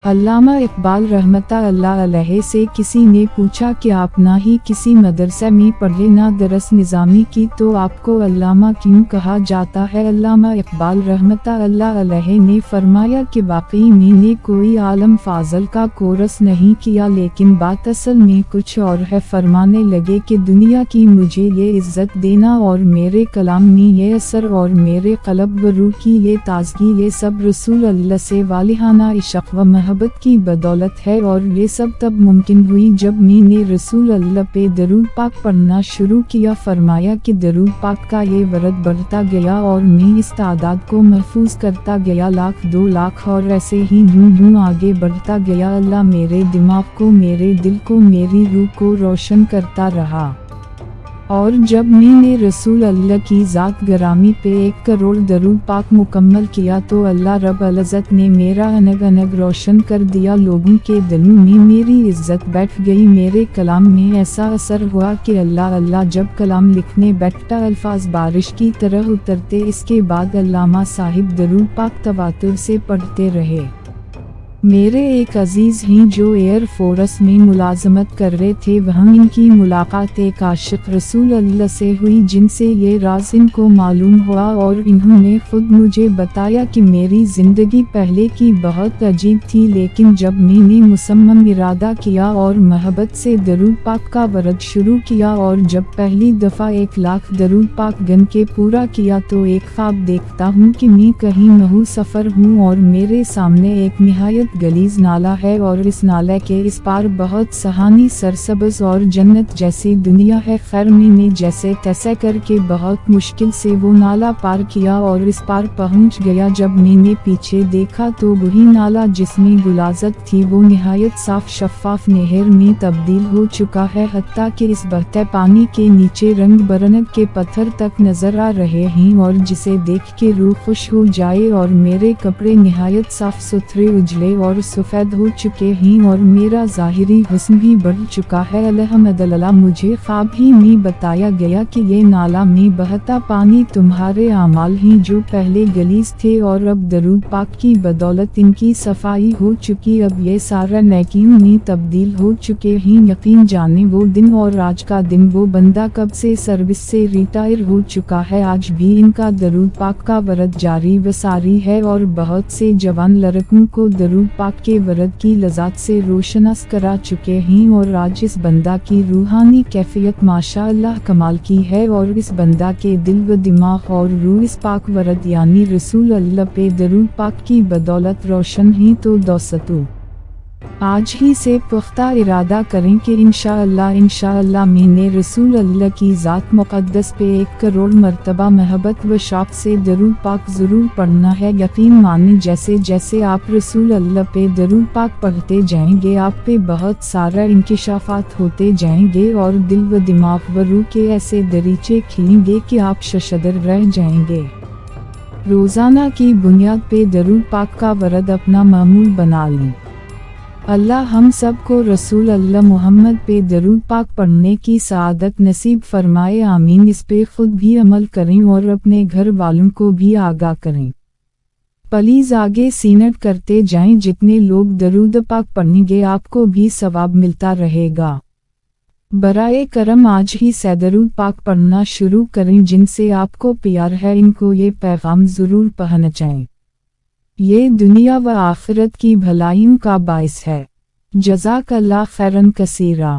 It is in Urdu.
علامہ اقبال رحمۃ اللہ علیہ سے کسی نے پوچھا کہ آپ نہ ہی کسی مدرسے میں پڑھے نہ درس نظامی کی تو آپ کو علامہ کیوں کہا جاتا ہے؟ علامہ اقبال رحمۃ اللہ علیہ نے فرمایا کہ واقعی میں نے کوئی عالم فاضل کا کورس نہیں کیا، لیکن بات اصل میں کچھ اور ہے۔ فرمانے لگے کہ دنیا کی مجھے یہ عزت دینا اور میرے کلام میں یہ اثر اور میرے قلب و روح کی یہ تازگی، یہ سب رسول اللہ سے والہانہ عشق و محبت کی بدولت ہے، اور یہ سب تب ممکن ہوئی جب میں نے رسول اللہ پہ درود پاک پڑھنا شروع کیا۔ فرمایا کہ درود پاک کا یہ ورد بڑھتا گیا اور میں اس تعداد کو محفوظ کرتا گیا، لاکھ 2 لاکھ اور ایسے ہی یوں آگے بڑھتا گیا۔ اللہ میرے دماغ کو، میرے دل کو، میری روح کو روشن کرتا رہا، اور جب میں نے رسول اللہ کی ذات گرامی پہ 1 کروڑ درود پاک مکمل کیا تو اللہ رب العزت نے میرا انگ انگ روشن کر دیا، لوگوں کے دلوں میں میری عزت بیٹھ گئی، میرے کلام میں ایسا اثر ہوا کہ اللہ جب کلام لکھنے بیٹھتا الفاظ بارش کی طرح اترتے۔ اس کے بعد علامہ صاحب درود پاک تواتر سے پڑھتے رہے۔ میرے ایک عزیز ہیں جو ایئر فورس میں ملازمت کر رہے تھے، وہاں ان کی ملاقات ایک عاشق رسول اللہ سے ہوئی جن سے یہ راز ان کو معلوم ہوا، اور انہوں نے خود مجھے بتایا کہ میری زندگی پہلے کی بہت عجیب تھی، لیکن جب میں نے مصمم ارادہ کیا اور محبت سے درود پاک کا ورد شروع کیا، اور جب پہلی دفعہ 1 لاکھ درود پاک گن کے پورا کیا تو ایک خواب دیکھتا ہوں کہ میں کہیں محو سفر ہوں اور میرے سامنے ایک نہایت گلیز نالا ہے، اور اس نالے کے اس پار بہت سہانی سرسبز اور جنت جیسی دنیا ہے۔ خیر میں نے جیسے تیسے کر کے بہت مشکل سے وہ نالا پار کیا اور اس پار پہنچ گیا۔ جب میں نے پیچھے دیکھا تو وہی نالا جس میں غلاظت تھی وہ نہایت صاف شفاف نہر میں تبدیل ہو چکا ہے، حتیٰ کہ اس بہتے پانی کے نیچے رنگ برنگ کے پتھر تک نظر آ رہے ہیں، اور جسے دیکھ کے روح خوش ہو جائے، اور میرے کپڑے نہایت صاف ستھرے اجلے اور سفید ہو چکے ہیں، اور میرا ظاہری حسن بھی بڑھ چکا ہے۔ الحمدللہ مجھے خواب ہی میں بتایا گیا کہ یہ نالا میں بہتا پانی تمہارے اعمال ہیں جو پہلے گلیز تھے، اور اب درود پاک کی بدولت ان کی صفائی ہو چکی، اب یہ سارا نیکیوں میں تبدیل ہو چکے ہیں۔ یقین جانے وہ دن اور آج کا دن، وہ بندہ کب سے سروس سے ریٹائر ہو چکا ہے، آج بھی ان کا درود پاک کا ورد جاری و ساری ہے، اور بہت سے جوان لڑکوں کو درود پاک کے ورد کی لذات سے روشناس کرا چکے ہیں، اور آج اس بندہ کی روحانی کیفیت ماشاءاللہ کمال کی ہے، اور اس بندہ کے دل و دماغ اور روح اس پاک ورد یعنی رسول اللہ پہ درود پاک کی بدولت روشن ہیں۔ تو دوستو آج ہی سے پختہ ارادہ کریں کہ انشاءاللہ میں نے رسول اللہ کی ذات مقدس پہ 1 کروڑ مرتبہ محبت و شوق سے درود پاک ضرور پڑھنا ہے۔ یقین مانیں جیسے جیسے آپ رسول اللہ پہ درود پاک پڑھتے جائیں گے آپ پہ بہت سارا انکشافات ہوتے جائیں گے، اور دل و دماغ و روح کے ایسے دریچے کھلیں گے کہ آپ ششدر رہ جائیں گے۔ روزانہ کی بنیاد پہ درود پاک کا ورد اپنا معمول بنا لیں۔ اللہ ہم سب کو رسول اللہ محمد پہ درود پاک پڑھنے کی سعادت نصیب فرمائے، آمین۔ اس پہ خود بھی عمل کریں اور اپنے گھر والوں کو بھی آگاہ کریں۔ پلیز آگے سینٹ کرتے جائیں، جتنے لوگ درود پاک پڑھیں گے آپ کو بھی ثواب ملتا رہے گا۔ برائے کرم آج ہی سے درود پاک پڑھنا شروع کریں، جن سے آپ کو پیار ہے ان کو یہ پیغام ضرور پہنچائیں، یہ دنیا و آخرت کی بھلائیوں کا باعث ہے۔ جزاک اللہ خیرن کثیرا۔